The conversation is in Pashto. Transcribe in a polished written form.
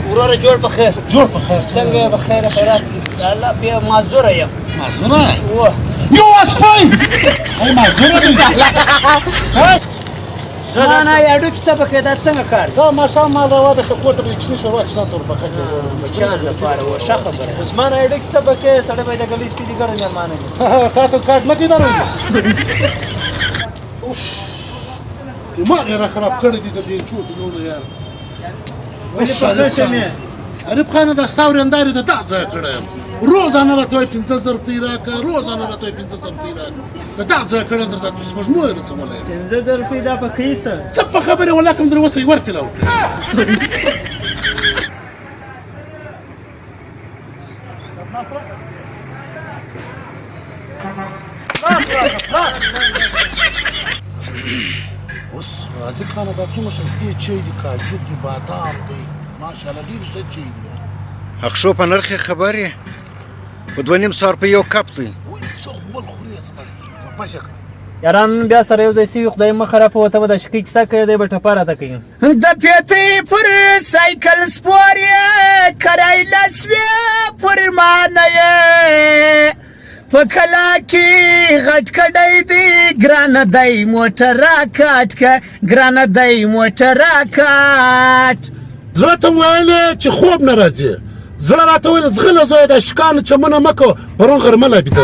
وروره جوړ په خیر څنګه یې په خیر خیرات الله بیا معذوره یم معذوره وه یو اسپای ای معذوره دی زما نه هډوکي څه پکې دا څنګه کار دا ماښام ما روا د کوټه کې کښنی شو واچ نه تور پخه بچان لپاره و ښه خبره زما نه هډوکي څه پکې سړی باید د ګلیس کې دي ګړې مېلمانه دي تا ته کارت نه کېدار دماغ یې را خراب کړی دی د دې چوټ نو یار غریب خانه دا ستا ورېنداري د دا ځای کړی یم روزانه راته وایي 50,000 روپۍ راکړه روزانه راته وایي 50,000 روپۍ راکړه د دا ځای کړی درته سپوږمۍ یې رسولی یم 50,000 روپۍ دا په کې څه څه په خبرې ولا کوم در اوسه یې ورپېله وکړې اوس راځي خانه دا څومره ښایستې چای دي کاجو دي بادام دی ماشاءالله ډېر ښه چای دي اخشو په نرخ یې خبر یې په 2,500 روپۍ یو کپ دی وایي څه غول خورې زما پسې کړه یاران بیا سره یو ځای سوي خدای مه خرابوه ته به د شقۍ کیسه کوې دی به ټپه راته کوي د پیتۍ پر سایکل سپور یې کرایله سوې پر مانه یې په کلا کې غټ کډی دی ګرانه دی موټر راکاټ که ګرانه دی موټر راکاټ زړه ته ویلې چې خوب نه راځي زړه راته ویل زغله زویه د شکانو چمونه مه کوه پرون غرمه لا بیده